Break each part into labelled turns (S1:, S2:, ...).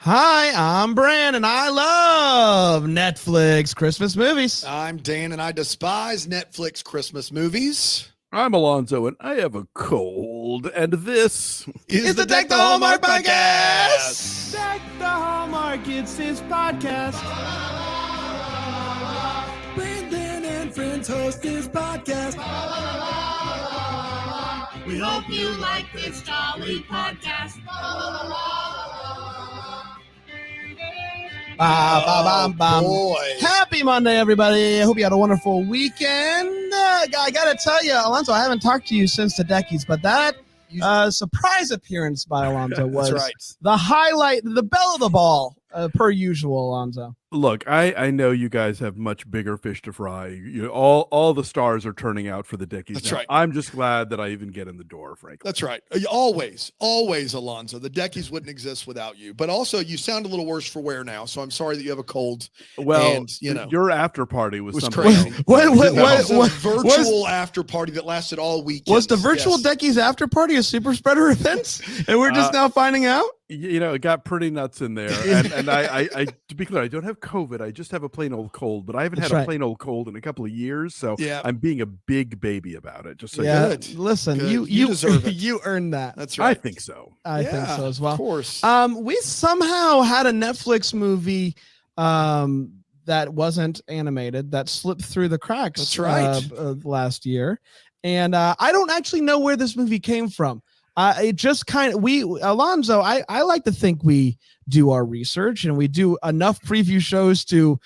S1: Hi, I'm Bran, and I love Netflix Christmas movies.
S2: I'm Dan, and I despise Netflix Christmas movies.
S3: I'm Alonzo, and I have a cold, and this
S1: is the Deck the Hallmark podcast.
S4: Deck the Hallmark, it's his podcast.
S2: Brandon and friends host this podcast.
S5: We hope you like this jolly podcast.
S2: Boy.
S1: Happy Monday, everybody. I hope you had a wonderful weekend. I got to tell you, Alonzo, I haven't talked to you since the Deckies, but that surprise appearance by Alonzo was the highlight, the belle of the ball, per usual, Alonzo.
S3: look. I know you guys have much bigger fish to fry. All the stars are turning out for the Deckies.
S2: That's
S3: now.
S2: right.
S3: I'm just glad that I even get in the door, frankly.
S2: That's right. Always, Alonzo. The Deckies wouldn't exist without you. But also, you sound a little worse for wear now, so I'm sorry that you have a cold.
S3: Well,
S2: and,
S3: your after party was something
S2: crazy.
S3: else.
S1: What
S2: It was a virtual after party that lasted all weekend.
S1: Was the virtual Deckies after party a super spreader event? And we're just now finding out?
S3: It got pretty nuts in there. And I to be clear, I don't have COVID. I just have a plain old cold, but I haven't had a plain old cold in a couple of years. So I'm being a big baby about it. Just so
S2: good.
S1: Listen,
S2: Good.
S1: you
S2: deserve it.
S1: you earned that.
S2: That's right.
S3: I think so.
S1: I think so as well.
S2: Of course.
S1: We somehow had a Netflix movie that wasn't animated that slipped through the cracks.
S2: That's right.
S1: Last year. And I don't actually know where this movie came from. It just kind of, Alonzo, I like to think we do our research and we do enough preview shows to,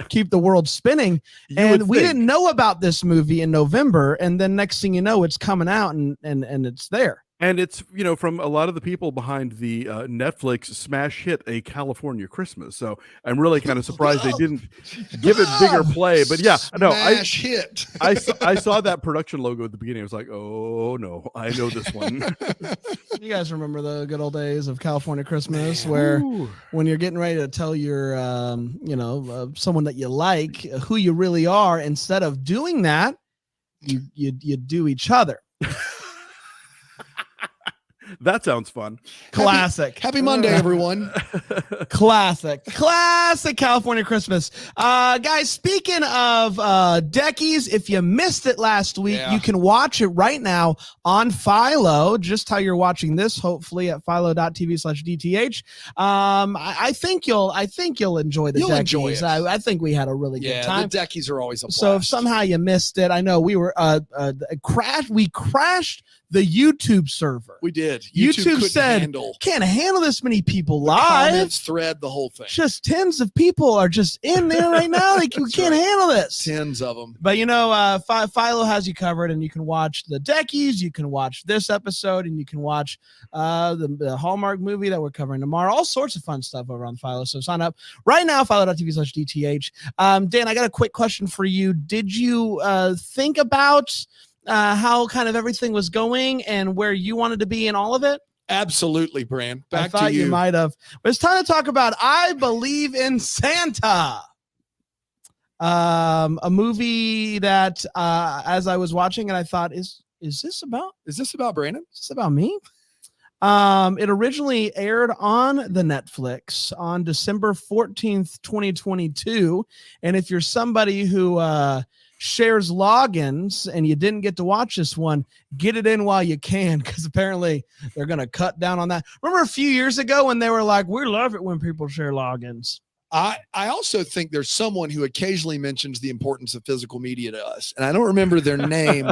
S1: keep the world spinning. And we didn't know about this movie in November. And then next thing you know, it's coming out and it's there.
S3: And it's, from a lot of the people behind the Netflix smash hit A California Christmas. So I'm really kind of surprised they didn't give it bigger play. But
S2: Smash hit.
S3: I saw that production logo at the beginning. I was like, oh, no, I know this one.
S1: You guys remember the good old days of California Christmas where when you're getting ready to tell your, someone that you like who you really are, instead of doing that, you do each other.
S3: That sounds fun.
S1: Classic.
S2: Happy Monday, everyone.
S1: Classic California Christmas. Guys, speaking of Deckies, if you missed it last week, you can watch it right now on Philo, just how you're watching this, hopefully at philo.tv/DTH. I think you'll enjoy the Deckies.
S2: Enjoy it.
S1: I think we had a really good time.
S2: The Deckies are always a blast.
S1: So if somehow you missed it, I know we were we crashed the YouTube server.
S2: We did.
S1: YouTube said, can't handle this many people live.
S2: Comments, thread, the whole thing.
S1: Just tens of people are just in there right now. We can't handle this.
S2: Tens of them.
S1: But Philo has you covered, and you can watch the Deckies, you can watch this episode, and you can watch the Hallmark movie that we're covering tomorrow. All sorts of fun stuff over on Philo. So sign up right now, philo.tv/DTH. Dan, I got a quick question for you. Did you think about how kind of everything was going and where you wanted to be in all of it?
S2: Absolutely, Bran.
S1: I thought you might have. But it's time to talk about I Believe in Santa. A movie that as I was watching it, I thought, is this about
S2: Brandon?
S1: Is this about me? It originally aired on the Netflix on December 14th, 2022. And if you're somebody who shares logins and you didn't get to watch this one, get it in while you can, because apparently they're going to cut down on that. Remember a few years ago when they were like, we love it when people share logins.
S2: I also think there's someone who occasionally mentions the importance of physical media to us, and I don't remember their name,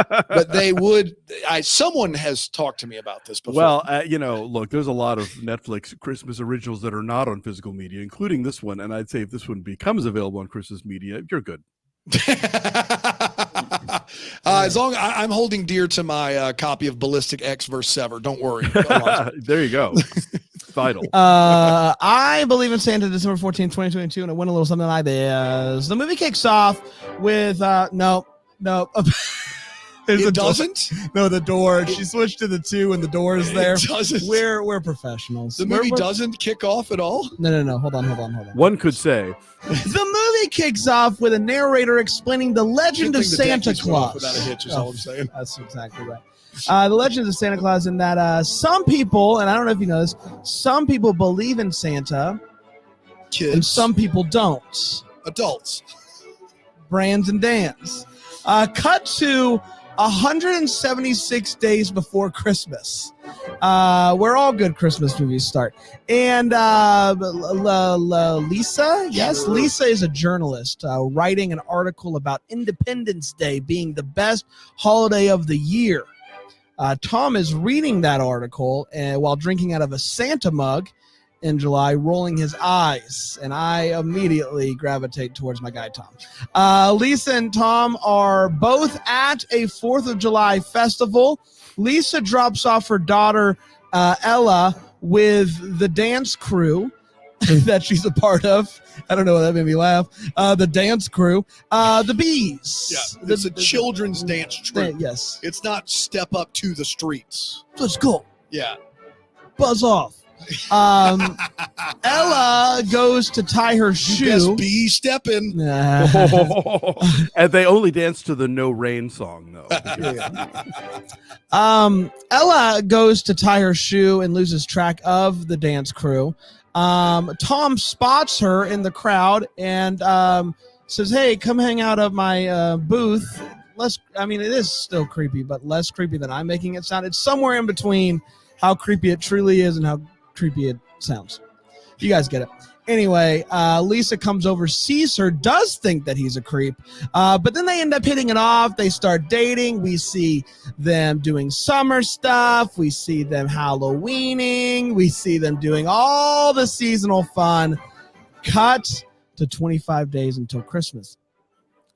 S2: but they would. Someone has talked to me about this before.
S3: Well, look, there's a lot of Netflix Christmas originals that are not on physical media, including this one. And I'd say if this one becomes available on Christmas media, you're good.
S2: As long as I'm holding dear to my copy of Ballistic X vs. Sever. Don't worry.
S3: There you go. Vital.
S1: I Believe in Santa, December 14th, 2022, and it went a little something like this. The movie kicks off with no.
S2: It doesn't?
S1: No, the door. She switched to the 2 and the door is there.
S2: It doesn't.
S1: We're professionals.
S2: The movie doesn't kick off at all?
S1: No. Hold on.
S3: One could say.
S1: The movie kicks off with a narrator explaining the legend of Santa Claus.
S2: Without a hitch is all I'm saying.
S1: That's exactly right. The Legends of Santa Claus, in that some people, and I don't know if you know this, some people believe in Santa,
S2: Kids,
S1: and some people don't.
S2: adults.
S1: Brands and Dans. Cut to 176 days before Christmas, where all good Christmas movies start. And Lisa, yes, Lisa is a journalist writing an article about Independence Day being the best holiday of the year. Tom is reading that article while drinking out of a Santa mug in July, rolling his eyes, and I immediately gravitate towards my guy Tom. Lisa and Tom are both at a 4th of July festival. Lisa drops off her daughter Ella with the dance crew that she's a part of. I don't know, that made me laugh. The dance crew, the Bees.
S2: Yeah, it's a children's dance troupe.
S1: Yes,
S2: It's not Step Up to the Streets.
S1: let's go.
S2: Yeah.
S1: Buzz off. Ella goes to tie her shoe.
S2: Best be stepping.
S3: And they only dance to the No Rain song, though.
S1: Ella goes to tie her shoe and loses track of the dance crew. Tom spots her in the crowd and says, "Hey, come hang out at my booth." It is still creepy, but less creepy than I'm making it sound. It's somewhere in between how creepy it truly is and how creepy it sounds. You guys get it. Anyway, Lisa comes over, sees her, does think that he's a creep, but then they end up hitting it off. They start dating. We see them doing summer stuff. We see them Halloweening. We see them doing all the seasonal fun. Cut to 25 days until Christmas.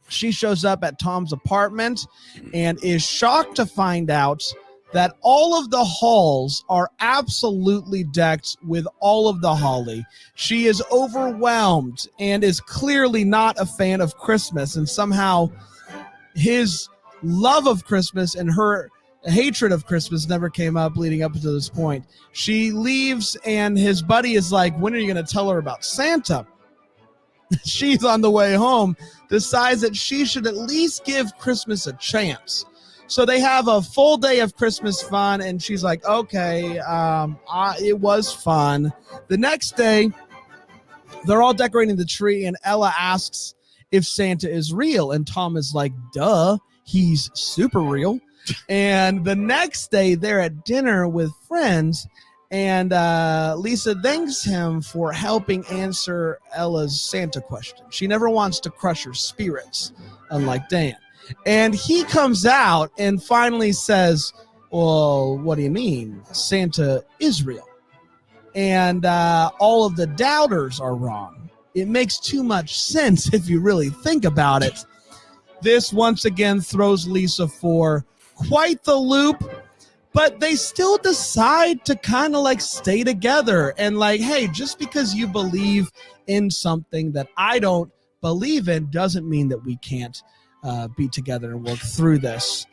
S1: She shows up at Tom's apartment and is shocked to find out that all of the halls are absolutely decked with all of the holly. She is overwhelmed and is clearly not a fan of Christmas, and somehow his love of Christmas and her hatred of Christmas never came up leading up to this point. She leaves and his buddy is like, "When are you going to tell her about Santa?" She's on the way home, decides that she should at least give Christmas a chance. So they have a full day of Christmas fun, and she's like, "Okay, it was fun." The next day, they're all decorating the tree, and Ella asks if Santa is real, and Tom is like, "Duh, he's super real." And the next day, they're at dinner with friends, and Lisa thanks him for helping answer Ella's Santa question. She never wants to crush her spirits, unlike Dan. And he comes out and finally says, "Well, what do you mean? Santa is real. And all of the doubters are wrong. It makes too much sense if you really think about it." This once again throws Lisa for quite the loop, but they still decide to kind of like stay together and like, hey, just because you believe in something that I don't believe in doesn't mean that we can't be together and work through this.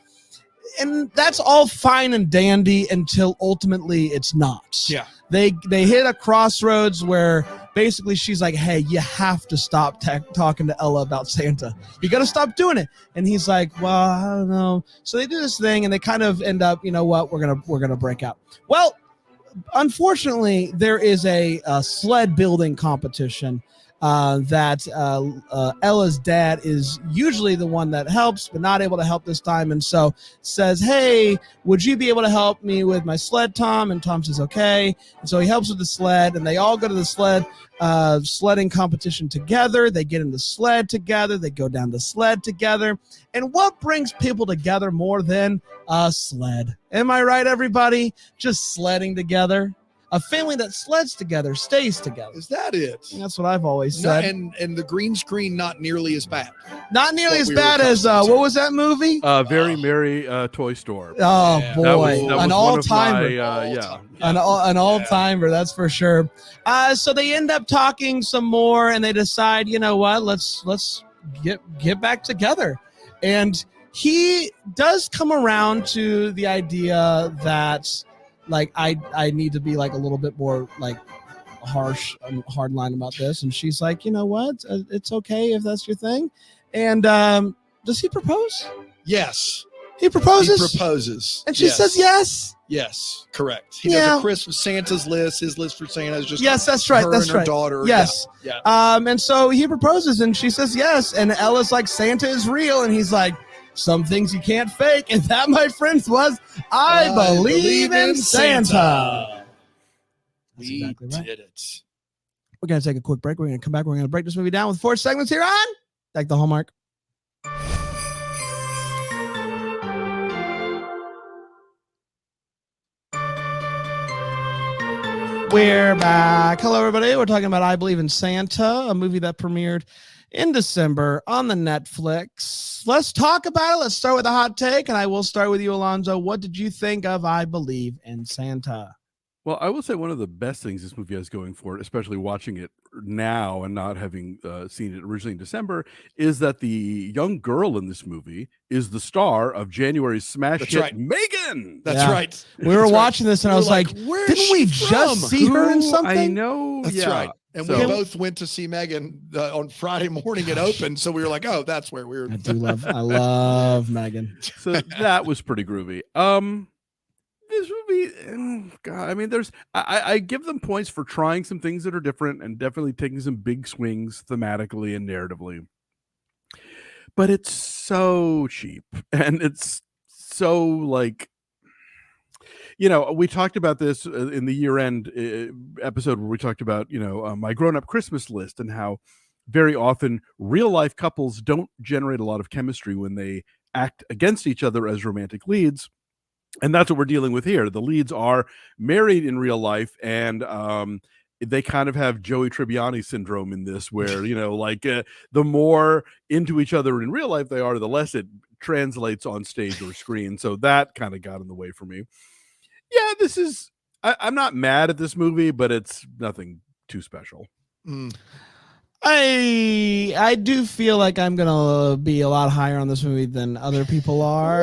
S1: And that's all fine and dandy until ultimately it's not.
S2: Yeah.
S1: They hit a crossroads where basically she's like, "Hey, you have to stop talking to Ella about Santa. You got to stop doing it." And he's like, "Well, I don't know." So they do this thing and they kind of end up, you know what, we're going to break out. Well, unfortunately, there is a sled building competition that Ella's dad is usually the one that helps, but not able to help this time. And so says, "Hey, would you be able to help me with my sled, Tom?" And Tom says, "Okay." And so he helps with the sled, and they all go to the sledding competition together. They get in the sled together. They go down the sled together. And what brings people together more than a sled? Am I right, everybody? Just sledding together. A family that sleds together stays together.
S2: Is that it?
S1: That's what I've always said.
S2: And the green screen not nearly as bad.
S1: Not nearly as bad as what was that movie?
S3: Very Merry Toy Store.
S1: Oh
S2: Yeah.
S1: boy,
S3: That was
S1: an all-timer. An all-timer, that's for sure. So they end up talking some more, and they decide, you know what? Let's get back together. And he does come around to the idea that, like, I need to be like a little bit more like harsh and hard line about this. And she's like, "You know what? It's okay if that's your thing." And does he propose?
S2: Yes.
S1: He proposes.
S2: He proposes,
S1: and she says yes.
S2: Yes, correct. He does a Christmas Santa's list. His list for Santa is just
S1: that's right.
S2: Her
S1: That's
S2: and her
S1: right.
S2: daughter.
S1: Yes.
S2: Yeah.
S1: And so he proposes, and she says yes. And Ella's like, Santa is real, and he's like, some things you can't fake, and that, my friends, was I believe in Santa.
S2: We
S1: exactly right.
S2: did it.
S1: We're gonna take a quick break. We're gonna come back. We're gonna break this movie down with 4 segments here on Deck the Hallmark. We're back. Hello, everybody. We're talking about I Believe in Santa, a movie that premiered in December on the Netflix. Let's talk about it. Let's start with a hot take, and I will start with you, Alonzo. What did you think of I Believe in Santa?
S3: Well, I will say one of the best things this movie has going for it, especially watching it now and not having seen it originally in December, is that the young girl in this movie is the star of January's smash hit, Megan.
S2: That's right.
S1: We were watching this, and I was like, didn't we just see her in something?
S3: I know.
S2: That's right. And we both went to see Megan on Friday morning. It opened, so we were like, "Oh, that's where we were."
S1: I love Megan.
S3: So that was pretty groovy. This movie, God, I mean, I give them points for trying some things that are different and definitely taking some big swings thematically and narratively. But it's so cheap, and it's so like, we talked about this in the year-end episode where we talked about, my grown-up Christmas list and how very often real-life couples don't generate a lot of chemistry when they act against each other as romantic leads. And that's what we're dealing with here. The leads are married in real life, and they kind of have Joey Tribbiani syndrome in this, where, the more into each other in real life they are, the less it translates on stage or screen. So that kind of got in the way for me. Yeah, I'm not mad at this movie, but it's nothing too special.
S1: I do feel like I'm gonna be a lot higher on this movie than other people are.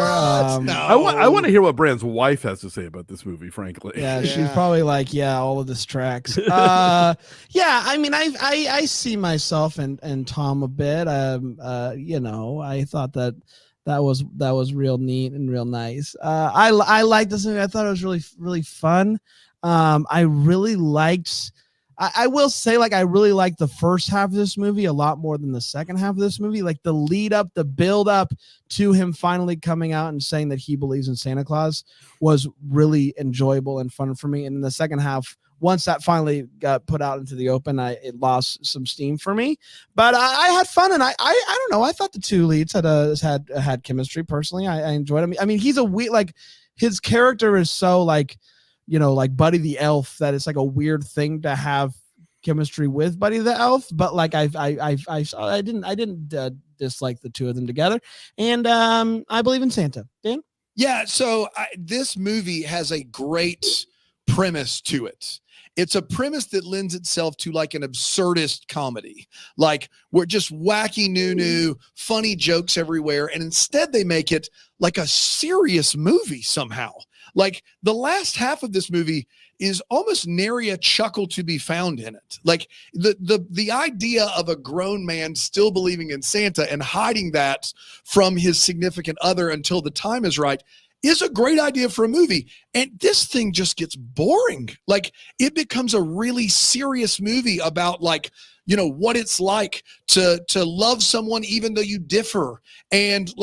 S2: No.
S3: I want to hear what Brand's wife has to say about this movie, frankly.
S1: Yeah, she's probably like, all of this tracks. I mean, I see myself and Tom a bit. I thought that was real neat and real nice. I liked this movie. I thought it was really, really fun. I really liked. I will say, I really like the first half of this movie a lot more than the second half of this movie. Like the lead up, the build up to him finally coming out and saying that he believes in Santa Claus was really enjoyable and fun for me. And in the second half, once that finally got put out into the open, it lost some steam for me. But I had fun, and I don't know. I thought the two leads had chemistry. Personally, I enjoyed him. I mean, he's his character is so like Buddy the Elf, that it's like a weird thing to have chemistry with Buddy the Elf, but I didn't dislike the two of them together, and I Believe in Santa. Dan?
S2: Yeah, so this movie has a great premise to it. It's a premise that lends itself to like an absurdist comedy. Like we're just wacky new funny jokes everywhere, and instead they make it like a serious movie somehow. Like the last half of this movie is almost nary a chuckle to be found in it. Like the idea of a grown man still believing in Santa and hiding that from his significant other until the time is right is a great idea for a movie. And this thing just gets boring. Like it becomes a really serious movie about what it's like to love someone even though you differ. And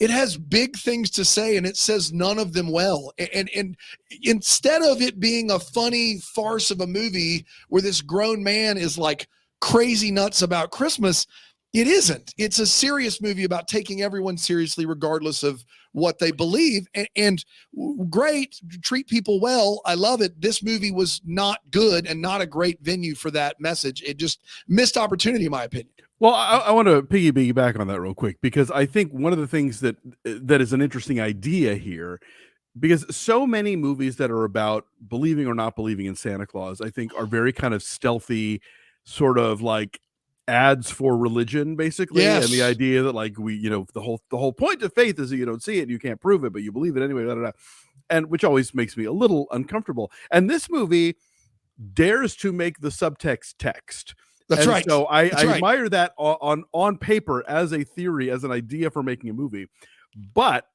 S2: it has big things to say, and it says none of them well. And instead of it being a funny farce of a movie where this grown man is like crazy nuts about Christmas, it isn't. It's a serious movie about taking everyone seriously, regardless of what they believe. And great, treat people well. I love it. This movie was not good and not a great venue for that message. It just missed opportunity, in my opinion.
S3: Well, I want to piggyback on that real quick, because I think one of the things that is an interesting idea here, because so many movies that are about believing or not believing in Santa Claus, I think are very kind of stealthy, sort of like ads for religion, basically.
S2: Yes.
S3: And the idea that the whole point of faith is that you don't see it and you can't prove it, but you believe it anyway, and which always makes me a little uncomfortable. And this movie dares to make the subtext text.
S2: That's right.
S3: So I admire that on paper as a theory, as an idea for making a movie. But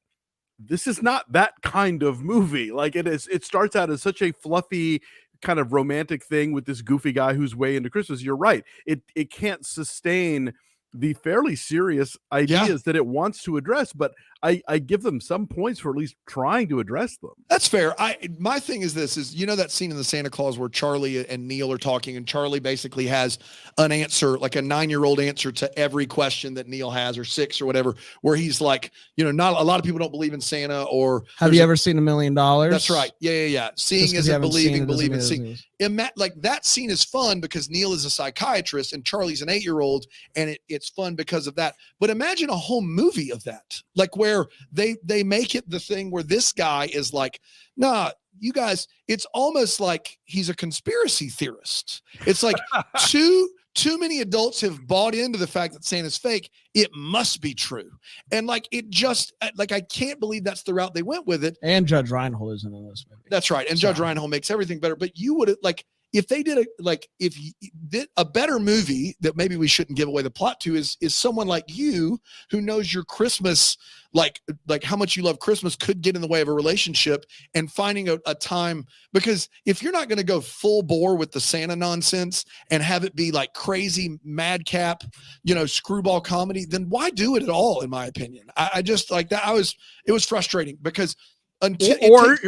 S3: this is not that kind of movie. Like it starts out as such a fluffy kind of romantic thing with this goofy guy who's way into Christmas. You're right. It can't sustain the fairly serious ideas that it wants to address, but I give them some points for at least trying to address them.
S2: That's fair. My thing is this is, you know, that scene in the Santa Claus where Charlie and Neil are talking, and Charlie basically has an answer, like a 9-year-old answer to every question that Neil has, or 6 or whatever, where he's like, you know, not a lot of people don't believe in Santa, or
S1: have you ever seen $1 Million?
S2: That's right. Yeah. Seeing isn't believing, believing seeing. Like that scene is fun because Neil is a psychiatrist and Charlie's an 8-year-old, and it's fun because of that. But imagine a whole movie of that, like where they make it the thing where this guy is like, nah, you guys, it's almost like he's a conspiracy theorist. It's like too many adults have bought into the fact that Santa's fake. It must be true. And like, it just, like, I can't believe that's the route they went with it.
S1: And Judge Reinhold isn't in this movie.
S2: That's right. And Judge Reinhold makes everything better. But you would, like, if they did a better movie that maybe we shouldn't give away the plot to is someone like you who knows your Christmas, like how much you love Christmas could get in the way of a relationship, and finding a time, because if you're not going to go full bore with the Santa nonsense and have it be like crazy madcap, you know, screwball comedy, then why do it at all? In my opinion, I just like that. It was frustrating because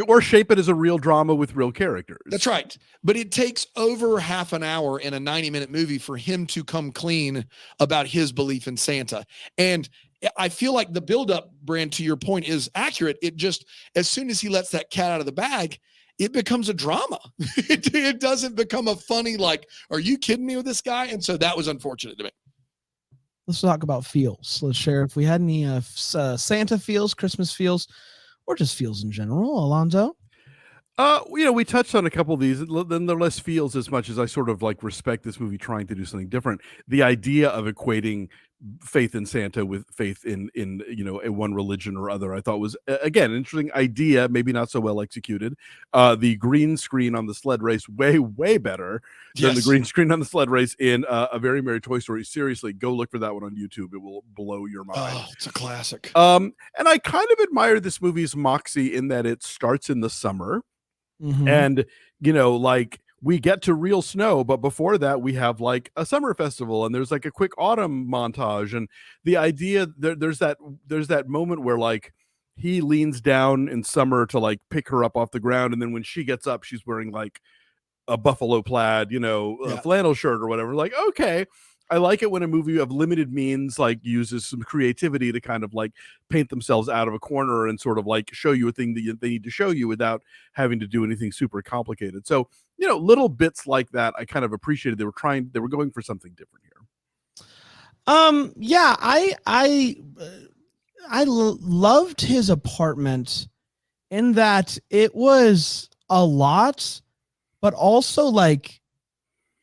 S3: or shape it as a real drama with real characters.
S2: That's right. But it takes over half an hour in a 90-minute movie for him to come clean about his belief in Santa. And I feel like the buildup, Brand, to your point, is accurate. It just, as soon as he lets that cat out of the bag, it becomes a drama. It doesn't become a funny, like, are you kidding me with this guy? And so that was unfortunate to me.
S1: Let's talk about feels. Let's share if we had any Santa feels, Christmas feels, or just feels in general. Alonzo?
S3: You know, we touched on a couple of these. Then they're less feels as much as I sort of like respect this movie trying to do something different. The idea of equating faith in Santa with faith in you know, a one religion or other, I thought was again an interesting idea, maybe not so well executed. The green screen on the sled race way better than the green screen on the sled race in A Very Merry Toy Story. Seriously, go look for that one on YouTube. It will blow your mind.
S2: Oh, it's a classic.
S3: And I kind of admire this movie's moxie in that it starts in the summer.
S1: Mm-hmm.
S3: And, you know, like we get to real snow, but before that we have like a summer festival, and there's like a quick autumn montage. And the idea there's that moment where like he leans down in summer to like pick her up off the ground. And then when she gets up, she's wearing like a buffalo plaid, you know, flannel shirt or whatever. Like, okay. I like it when a movie of limited means like uses some creativity to kind of like paint themselves out of a corner and sort of like show you a thing that they need to show you without having to do anything super complicated. So, you know, little bits like that, I kind of appreciated. They were going for something different here.
S1: Yeah, I loved his apartment in that it was a lot, but also like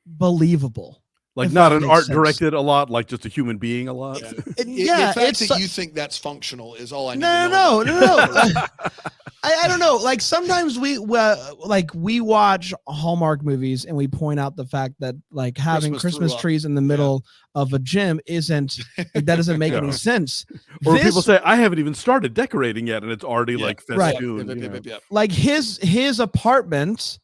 S1: believable.
S3: Like not an art directed a lot, like just a human being a lot.
S2: Yeah, the fact that you think that's functional is all I need
S1: to
S2: know.
S1: No. I don't know. Like sometimes we watch Hallmark movies and we point out the fact that like having Christmas trees in the middle of a gym that doesn't make any sense.
S3: Or people say, I haven't even started decorating yet, and it's already like festooned.
S1: Right. Like his apartment.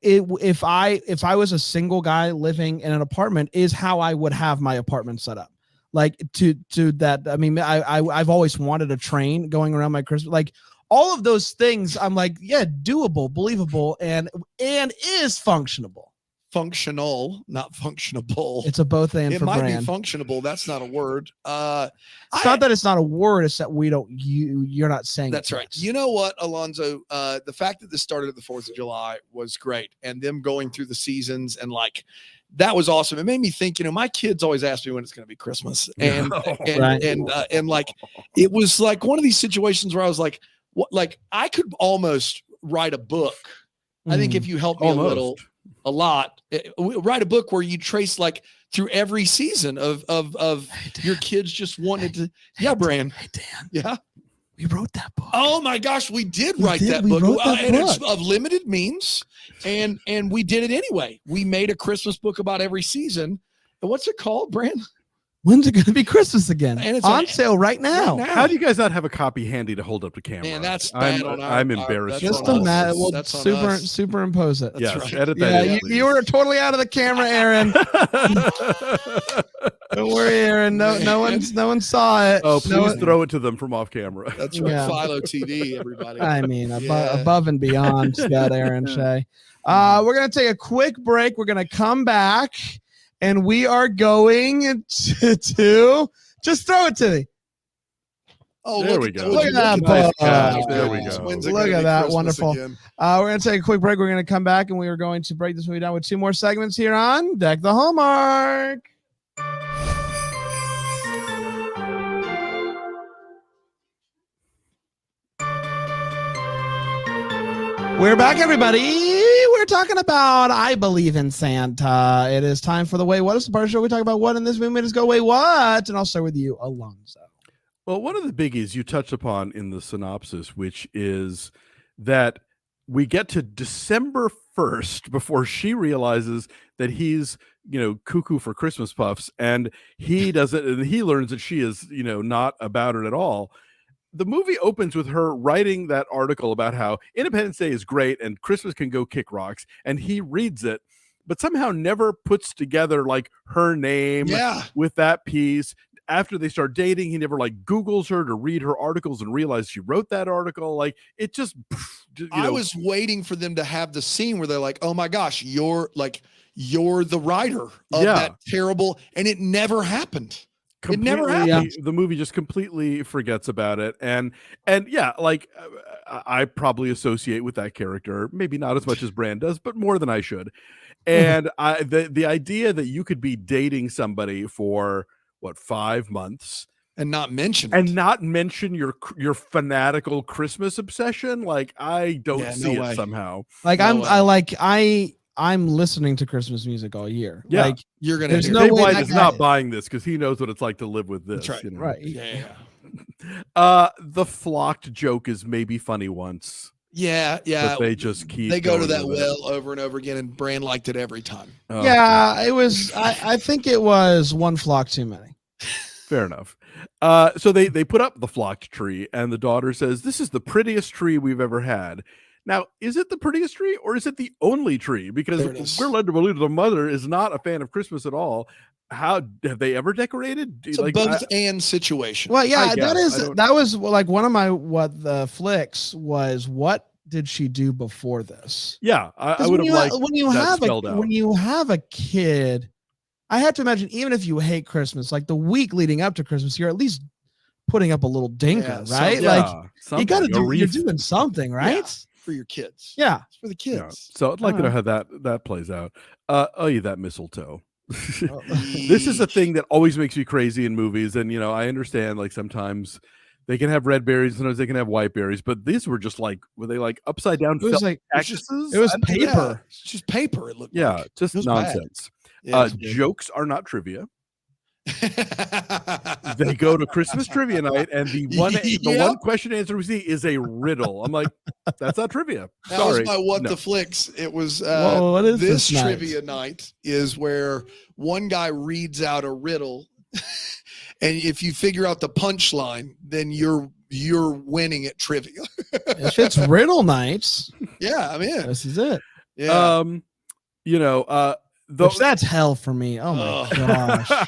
S1: If I was a single guy living in an apartment, is how I would have my apartment set up. Like to that. I mean, I've always wanted a train going around my Christmas, like all of those things. I'm like, yeah, doable, believable, and is functionable.
S2: Functional, not functionable.
S1: It's a both and.
S2: It might be functionable. That's not a word.
S1: It's not that it's not a word. It's that you're not saying.
S2: That's right. You know what, Alonzo? The fact that this started at the 4th of July was great, and them going through the seasons and like that was awesome. It made me think. You know, my kids always ask me when it's going to be Christmas, and like it was like one of these situations where I was like, what? Like I could almost write a book. I think if you help me a lot, write a book where you trace like through every season of your kids just wanted to. Yeah, Bran.
S1: Hey, Dan.
S2: Yeah.
S1: We wrote that book.
S2: Oh my gosh, we did write that book. And it's of limited means. And we did it anyway. We made a Christmas book about every season. And what's it called, Bran?
S1: When's it going to be Christmas again?
S2: And it's
S1: on sale right now.
S3: How do you guys not have a copy handy to hold up to camera?
S2: Man, that's bad on our-
S3: I'm
S2: our-
S3: embarrassed.
S2: that's
S1: Just
S2: on
S1: a
S2: us.
S1: mat. We'll
S2: That's on us.
S1: superimpose it.
S2: That's
S3: Yes,
S2: right.
S3: edit
S1: Yeah,
S3: that in,
S1: you were
S3: please.
S1: totally out of the camera, Aaron. Don't worry, Aaron. No one saw it.
S3: Oh, please
S1: No one-
S3: throw it to them from off camera.
S2: That's right.
S1: Yeah.
S2: Philo TV, everybody.
S1: I mean,
S2: Yeah.
S1: above and beyond that, Aaron Shea. We're going to take a quick break. We're going to come back, and we are going to just throw it to me.
S2: Oh,
S3: There
S2: look
S3: we
S2: at
S3: go.
S2: that.
S1: Look at that
S3: Nice
S1: bug.
S3: catch. There we go.
S2: When's it
S1: Look
S2: gonna
S1: at
S2: be
S1: that.
S2: Christmas
S1: Wonderful.
S2: again?
S1: We're going to take a quick break. We're going to come back, and we are going to break this movie down with 2 more segments here on Deck the Hallmark. We're back, everybody. We're talking about I Believe in Santa. It is time for the Way What. It's the part of the show we talk about what in this movie made us go, Wait, what? And I'll start with you, Alonzo.
S3: Well, one of the biggies you touched upon in the synopsis, which is that we get to December 1st before she realizes that he's, cuckoo for Christmas puffs, and he doesn't, and he learns that she is, not about it at all. The movie opens with her writing that article about how Independence Day is great and Christmas can go kick rocks, and he reads it, but somehow never puts together like her name
S2: Yeah.
S3: with that piece. After they start dating, he never like Googles her to read her articles and realize she wrote that article. Like it just,
S2: I was waiting for them to have the scene where they're like, "Oh my gosh, you're the writer of that terrible," and it never happened. It never happened.
S3: The movie just completely forgets about it, and yeah, like I probably associate with that character, maybe not as much as Brand does, but more than I should. And the idea that you could be dating somebody for 5 months
S2: and not mention
S3: your fanatical Christmas obsession, like I don't see it somehow.
S1: Like I'm listening to Christmas music all year.
S3: Yeah.
S1: Like
S2: you're gonna.
S1: There's
S2: hear
S1: no
S3: Dave
S1: way
S3: White
S1: that
S3: is
S1: guy-
S3: not buying this because he knows what it's like to live with this.
S2: That's right.
S1: right.
S2: Yeah.
S3: The flocked joke is maybe funny once,
S2: Yeah.
S3: but they just keep.
S2: They go to
S3: going
S2: that
S3: with it.
S2: well over and over again, and Brand liked it every time.
S3: Oh,
S1: Yeah, it was. I think it was one flock too many.
S3: fair enough. So they put up the flocked tree, and the daughter says, "This is the prettiest tree we've ever had." Now, is it the prettiest tree or is it the only tree? Because
S2: There it is.
S3: we're led to believe the mother is not a fan of Christmas at all. How have they ever decorated?
S2: It's a both and situation.
S1: Well, yeah,
S3: I guess.
S1: that was like one of my the flicks was what did she do before this?
S3: Yeah, I
S1: 'Cause
S3: would have liked
S1: when you
S3: that
S1: have
S3: spelled out.
S1: when you have a kid, I have to imagine even if you hate Christmas, like the week leading up to Christmas, you're at least putting up a little dinker,
S2: Yeah,
S1: right?
S3: Yeah,
S1: Like you got to
S3: something, a
S1: do. You're
S3: wreath.
S1: doing something, right?
S2: For your kids.
S1: Yeah.
S2: It's for the
S3: Yeah.
S2: kids.
S3: So I'd like to know how that plays out. That mistletoe. This is a thing that always makes me crazy in movies, and I understand like sometimes they can have red berries, sometimes they can have white berries, but these were just like they like upside down
S1: It was
S3: felt
S1: like
S3: cactuses?
S1: it was
S3: I don't-
S1: paper.
S2: Yeah, it's just paper. It looked
S3: Yeah,
S2: like.
S3: just
S2: It was bad.
S3: nonsense.
S2: Yeah, it's weird.
S3: Jokes are not trivia. They go to Christmas trivia night, and the
S2: Yep.
S3: one question answer we see is a riddle. I'm like, that's not trivia.
S2: That
S3: Sorry.
S2: was my what
S3: No.
S2: the flicks. It was
S1: Whoa, what is
S2: this
S1: this night?
S2: trivia night is where one guy reads out a riddle, and if you figure out the punchline, then you're winning at trivia.
S1: If it's riddle nights,
S2: Yeah, I'm in.
S1: this is it.
S2: Yeah.
S1: Which that's hell for me. Oh my
S2: Ugh.
S1: gosh.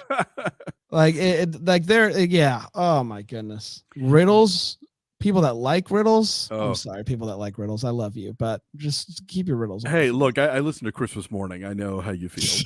S1: Like like yeah. Oh my goodness. Riddles. People that like riddles.
S3: Oh.
S1: I'm sorry, people that like riddles. I love you, but just keep your riddles.
S3: Hey, look, I listen to Christmas Morning. I know how you feel.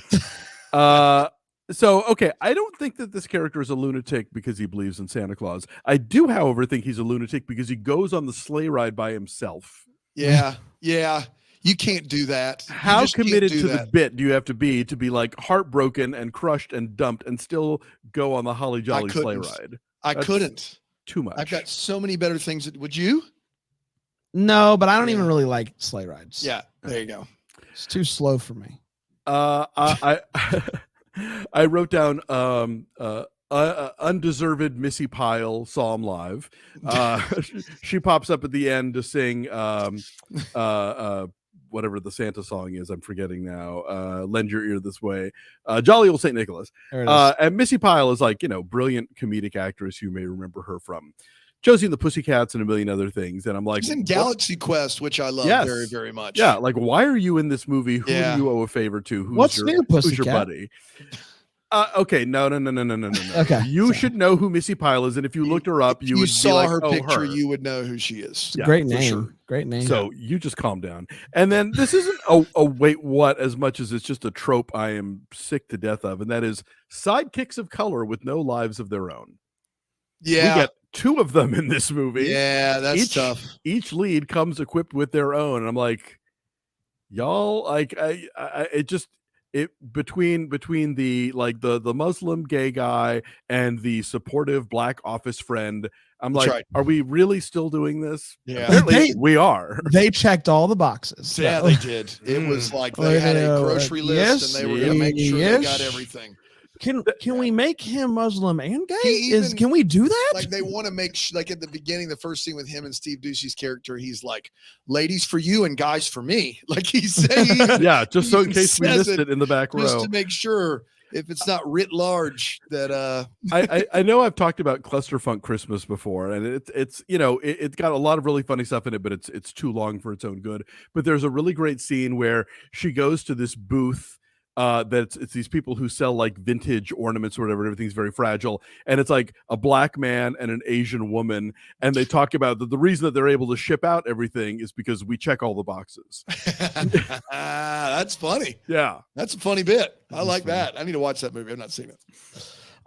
S3: So, okay, I don't think that this character is a lunatic because he believes in Santa Claus. I do, however, think he's a lunatic because he goes on the sleigh ride by himself.
S2: Yeah. You can't do that. You
S3: How
S2: just can't
S3: committed
S2: do
S3: to the
S2: that.
S3: bit do you have to be like heartbroken and crushed and dumped and still go on the Holly Jolly sleigh
S2: couldn't.
S3: ride?
S2: I
S3: That's
S2: couldn't.
S3: Too much.
S2: I've got so many better things. Would you?
S1: No, but I don't
S2: Yeah.
S1: even really like sleigh rides.
S2: Yeah. There you go.
S1: It's too slow for me.
S3: I I wrote down undeserved Missy Pyle saw him live. She pops up at the end to sing whatever the Santa song is. I'm forgetting now. Lend Your Ear This Way. Jolly Old St. Nicholas.
S1: There it is.
S3: And Missy Pyle is like, brilliant comedic actress. You may remember her from Josie and the Pussycats and a million other things. And I'm like,
S2: He's in
S3: what?
S2: Galaxy Quest, which I love
S3: Yes.
S2: very, very much.
S3: Yeah, like why are you in this movie? Who
S2: Yeah.
S3: do you owe a favor to?
S1: What's new,
S3: who's your
S1: Pussycat?
S3: buddy? Okay, no.
S1: Okay,
S3: You
S1: sorry.
S3: should know who Missy Pyle is, and if you looked her up,
S2: If
S3: you
S2: you
S3: would
S2: saw
S3: be like,
S2: her
S3: oh,
S2: picture,
S3: her.
S2: you would know who she is.
S1: It's a
S3: Yeah,
S1: great
S3: for
S1: name.
S3: sure.
S1: Great name.
S3: So you just calm down. And then this isn't a wait what as much as it's just a trope I am sick to death of, and that is sidekicks of color with no lives of their own.
S2: Yeah.
S3: We get 2 of them in this movie.
S2: Yeah, that's tough.
S3: Each lead comes equipped with their own, and I'm like, y'all, like between the like the Muslim gay guy and the supportive black office friend, I'm
S2: That's
S3: like,
S2: right.
S3: are we really still doing this?
S2: Yeah.
S3: Apparently we are.
S1: They checked all the boxes.
S2: Yeah,
S1: So-
S2: they did. It was like they had a grocery list
S1: yes,
S2: and they were going to make sure they got
S1: yes.
S2: everything.
S1: Can we make him Muslim and gay?
S2: He even-
S1: Can we do that?
S2: Like they want to make like at the beginning, the first scene with him and Steve Buscemi's character, he's like, "Ladies for you and guys for me." Like he's saying,
S3: Yeah, just so in
S2: He
S3: case we
S2: says
S3: missed it in the back
S2: just
S3: row.
S2: to make sure if it's not writ large that
S3: I know I've talked about Clusterfunk Christmas before, and it's it's got a lot of really funny stuff in it, but it's too long for its own good. But there's a really great scene where she goes to this booth. It's these people who sell like vintage ornaments or whatever. Everything's very fragile, and it's like a black man and an Asian woman, and they talk about the reason that they're able to ship out everything is because we check all the boxes.
S2: that's funny.
S3: Yeah,
S2: That's a funny bit. I
S1: That's
S2: like
S1: funny.
S2: that. I need to watch that movie. I've not seen it.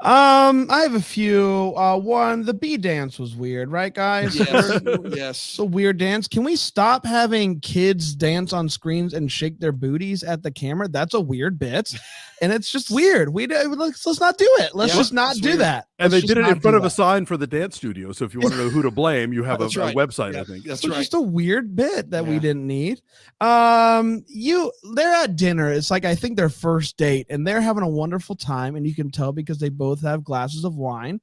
S1: I have a few. One, the bee dance was weird, right, guys?
S2: Yes.
S1: It's
S2: Yes.
S1: a weird dance. Can we stop having kids dance on screens and shake their booties at the camera? That's a weird bit, and it's just weird. Let's not do it. Let's
S2: Yeah,
S1: just not
S2: it's
S1: do
S2: weird.
S1: that.
S3: and they
S1: Let's
S3: did
S1: just
S3: it in
S1: not
S3: front
S1: do
S3: of a
S1: that.
S3: sign for the dance studio. So if you want to know who to blame, you have a
S2: That's right.
S3: website.
S2: Yeah,
S3: I think.
S2: That's
S1: It's
S2: right.
S1: just a weird bit that we
S2: Yeah.
S1: didn't need. They're at dinner. It's like I think their first date, and they're having a wonderful time, and you can tell because they both have glasses of wine.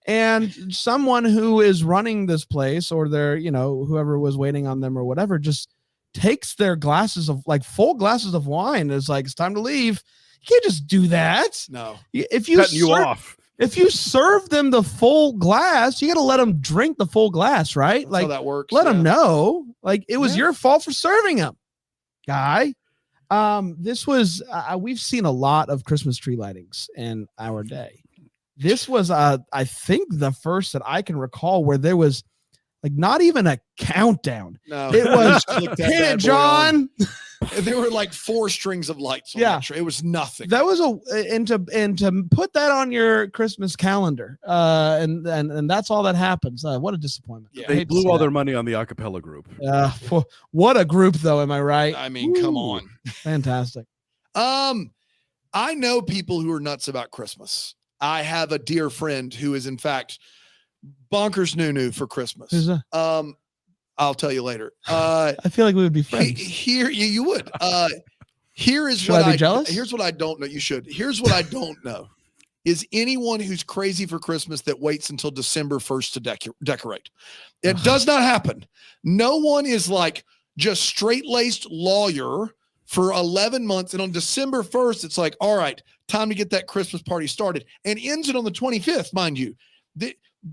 S1: And someone who is running this place, or their, whoever was waiting on them or whatever, just takes their glasses of like full glasses of wine. And is like, it's time to leave. You can't just do that.
S2: No.
S1: If you
S3: Cutting you
S1: serve-
S3: off.
S1: if you serve them the full glass, you got to let them drink the full glass, right?
S2: That's
S1: Like,
S2: how that works.
S1: let them
S2: yeah.
S1: know, like it was
S2: Yeah.
S1: your fault for serving them, guy. This was we've seen a lot of Christmas tree lightings in our day. This was I think the first that I can recall where there was like not even a countdown.
S2: No.
S1: It was
S2: Flick that
S1: hit
S2: bad
S1: it,
S2: boy on.
S1: John.
S2: There were like 4 strings of lights on
S1: Yeah.
S2: that tree. It was nothing.
S1: That was and to put that on your Christmas calendar, and that's all that happens. What a disappointment.
S2: Yeah.
S1: I
S3: They
S1: hate to
S3: blew
S1: see
S3: all
S1: that.
S3: their money on the acapella group.
S1: What a group, though. Am I right?
S2: I mean, come
S1: Ooh,
S2: on.
S1: fantastic.
S2: I know people who are nuts about Christmas. I have a dear friend who is in fact bonkers noo for Christmas.
S1: Who's that?
S2: I'll tell you later.
S1: I feel like we would be
S2: He-
S1: friends.
S2: here you would. Here is
S1: Should
S2: what
S1: I be jealous?
S2: Here's what I don't know. You should. Here's what I don't know. Is anyone who's crazy for Christmas that waits until December 1st to decorate. It does not happen. No one is like just straight-laced lawyer for 11 months. And on December 1st, it's like, all right, time to get that Christmas party started. And ends it on the 25th, mind you.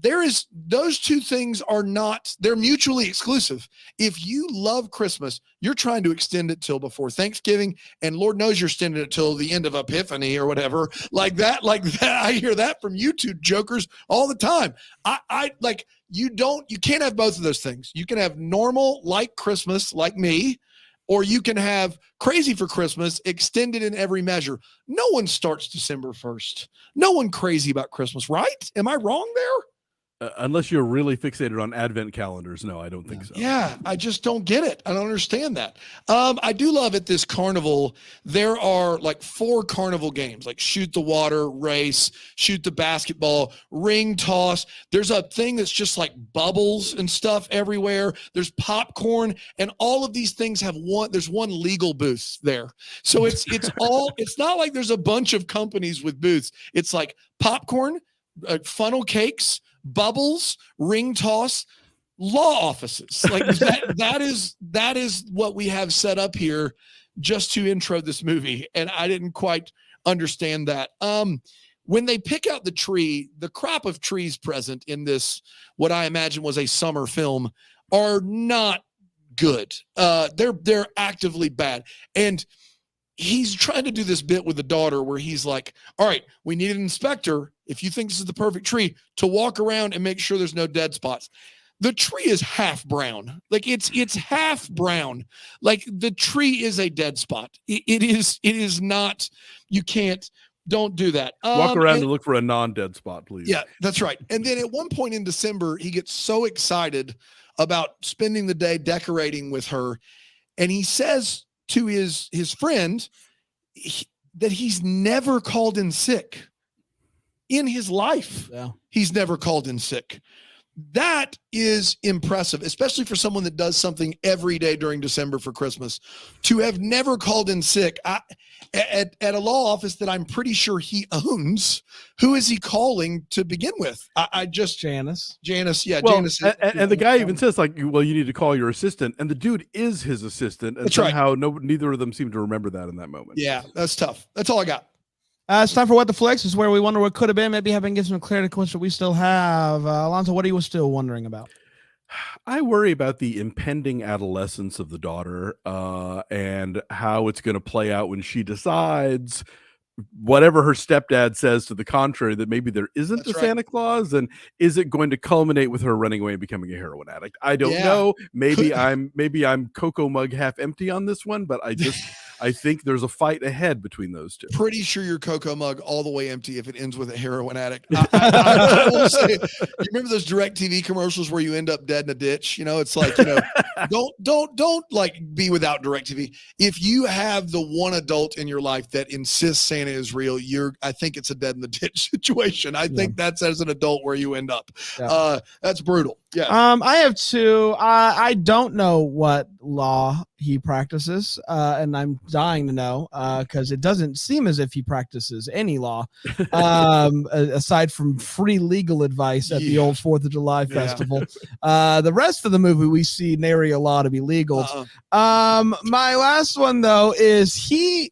S2: Those two things are not, they're mutually exclusive. If you love Christmas, you're trying to extend it till before Thanksgiving, and Lord knows you're extending it till the end of Epiphany or whatever. Like that. I hear that from you two jokers all the time. You can't have both of those things. You can have normal like Christmas, like me, or you can have crazy for Christmas, extended in every measure. No one starts December 1st. No one crazy about Christmas, right? Am I wrong there?
S3: Unless you're really fixated on advent calendars. No, I don't think so.
S2: Yeah, I just don't get it. I don't understand that. I do love at this carnival, there are like 4 carnival games, like shoot the water, race, shoot the basketball, ring toss. There's a thing that's just like bubbles and stuff everywhere. There's popcorn, and all of these things have there's one legal booth there. So it's not like there's a bunch of companies with booths. It's like popcorn, funnel cakes, bubbles, ring toss, law offices. Like that is what we have set up here just to intro this movie. And I didn't quite understand that. When they pick out the tree, the crop of trees present in this, what I imagine was a summer film, are not good. They're actively bad. And he's trying to do this bit with the daughter where he's like, all right, we need an inspector, if you think this is the perfect tree, to walk around and make sure there's no dead spots. The tree is half brown. Like it's half brown. Like the tree is a dead spot. It is not, you can't, don't do that.
S3: Walk around and look for a non-dead spot, please.
S2: Yeah, that's right. And then at one point in December, he gets so excited about spending the day decorating with her. And he says to his friend that he's never called in sick in his life.
S1: Yeah.
S2: He's never called in sick. That is impressive, especially for someone that does something every day during December for Christmas. To have never called in sick at a law office that I'm pretty sure he owns, who is he calling to begin with? I just
S1: Janice.
S2: Yeah,
S3: Well,
S2: Janice.
S3: and the guy even says, like, well, you need to call your assistant. And the dude is his assistant. And
S2: That's right.
S3: somehow neither of them seem to remember that in that moment.
S2: Yeah, that's tough. That's all I got.
S1: It's time for What the Flicks. This is where we wonder what could have been. Maybe having give some clarity to questions we still have. Alonzo, what are you still wondering about?
S3: I worry about the impending adolescence of the daughter and how it's going to play out when she decides, whatever her stepdad says to the contrary, that maybe there isn't
S2: That's
S3: a
S2: right.
S3: Santa Claus. And is it going to culminate with her running away and becoming a heroin addict? I don't
S2: Yeah.
S3: know. Maybe I'm cocoa mug half empty on this one, but I think there's a fight ahead between those two.
S2: Pretty sure your cocoa mug all the way empty if it ends with a heroin addict. I will say, you remember those DirecTV commercials where you end up dead in a ditch? You know, it's like, don't like be without DirecTV. If you have the one adult in your life that insists Santa is real, I think it's a dead in the ditch situation. I think that's as an adult where you end up.
S1: Yeah.
S2: That's brutal. Yeah.
S1: I have two. I don't know what law he practices, and I'm dying to know because it doesn't seem as if he practices any law, aside from free legal advice at the old 4th of July festival. The rest of the movie we see nary a law to be legal. My last one though is he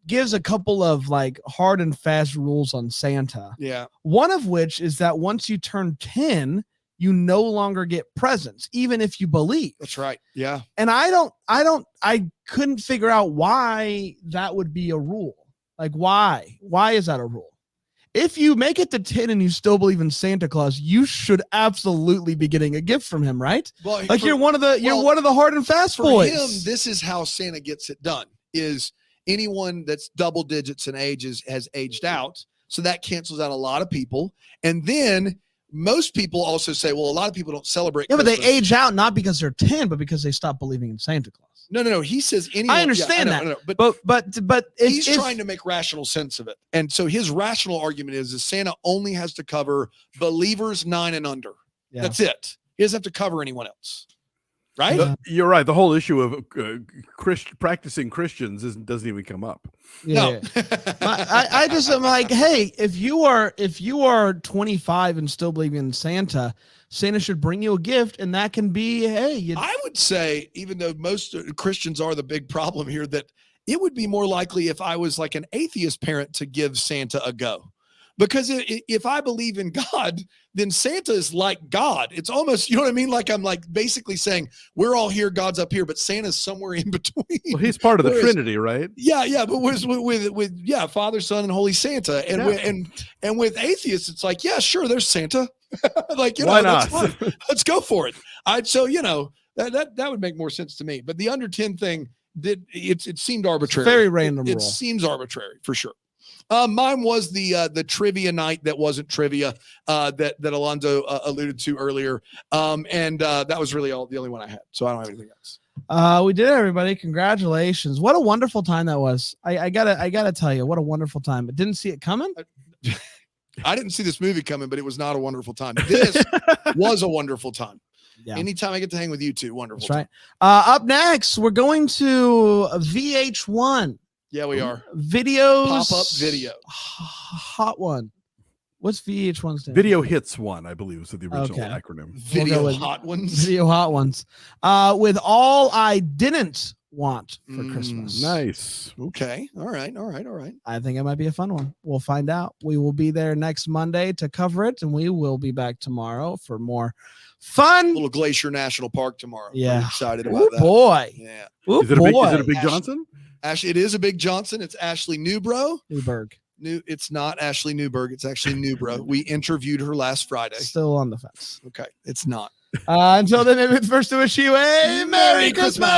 S1: gives a couple of like hard and fast rules on Santa.
S2: Yeah.
S1: One of which is that once you turn 10, you no longer get presents, even if you believe.
S2: That's right. Yeah.
S1: And I couldn't figure out why that would be a rule. Like, why is that a rule? If you make it to 10 and you still believe in Santa Claus, you should absolutely be getting a gift from him, right?
S2: Well,
S1: Like you're one of the hard and fast
S2: for
S1: boys.
S2: him, this is how Santa gets it done. Is anyone that's double digits in ages has aged out. So that cancels out a lot of people. And then most people also say, well, a lot of people don't celebrate.
S1: Yeah, but they
S2: Christmas.
S1: age out not because they're 10, but because they stop believing in Santa Claus.
S2: No. He says anyone.
S1: I understand
S2: I know,
S1: that,
S2: but
S1: but
S2: he's trying to make rational sense of it. And so his rational argument is Santa only has to cover believers 9 and under.
S1: Yeah.
S2: That's it. He doesn't have to cover anyone else. Right?
S1: Yeah.
S3: You're right. The whole issue of practicing Christians doesn't even come up.
S1: Yeah.
S2: No.
S1: I just am like, hey, if you are 25 and still believing in Santa should bring you a gift, and that can be, hey.
S2: I would say, even though most Christians are the big problem here, that it would be more likely if I was like an atheist parent to give Santa a go. Because if I believe in God, then Santa is like God. It's almost, you know what I mean? Like I'm like basically saying we're all here, God's up here, but Santa's somewhere in between.
S3: Well, he's part of the
S2: Whereas-
S3: Trinity, right?
S2: Yeah, but with Father, Son, and Holy Santa, and with atheists, it's like, yeah, sure, there's Santa. Like,
S3: Why
S2: that's
S3: not?
S2: fine. Let's go for it. That would make more sense to me. But the under 10 thing it seemed arbitrary.
S1: Very random
S2: It
S1: rule.
S2: seems arbitrary for sure. Mine was the trivia night that wasn't trivia that Alonzo alluded to earlier, and that was really the only one I had. So I don't have anything else.
S1: We did it, everybody. Congratulations. What a wonderful time that was. I gotta tell you, what a wonderful time. I didn't see it coming.
S2: I didn't see this movie coming, but it was not a wonderful time. This was a wonderful time.
S1: Yeah.
S2: Anytime I get to hang with you two, wonderful.
S1: That's right. Up next, we're going to VH1.
S2: Yeah, we are.
S1: Videos.
S2: Pop-up video.
S1: Hot one. What's VH1 stand?
S3: Video Hits One, I believe, was the original
S1: Okay.
S3: acronym.
S2: Video
S1: with-
S2: hot ones.
S1: Video hot ones. With All I Didn't Want for Christmas.
S3: Nice.
S2: Okay. All right. All right. All right.
S1: I think it might be a fun one. We'll find out. We will be there next Monday to cover it, and we will be back tomorrow for more fun.
S2: Little Glacier National Park tomorrow.
S1: Yeah.
S2: Pretty excited
S1: Ooh,
S2: about that.
S1: boy.
S2: Yeah.
S1: Ooh,
S3: Is it a big
S2: Ashley-
S3: Johnson?
S2: Ashley, it is a big Johnson. It's Ashley Newbro.
S1: Newberg.
S2: It's not Ashley Newberg. It's actually Newbro. We interviewed her last Friday.
S1: Still on the fence.
S2: Okay. It's not.
S1: Until then, maybe it's first to wish you a Merry Christmas.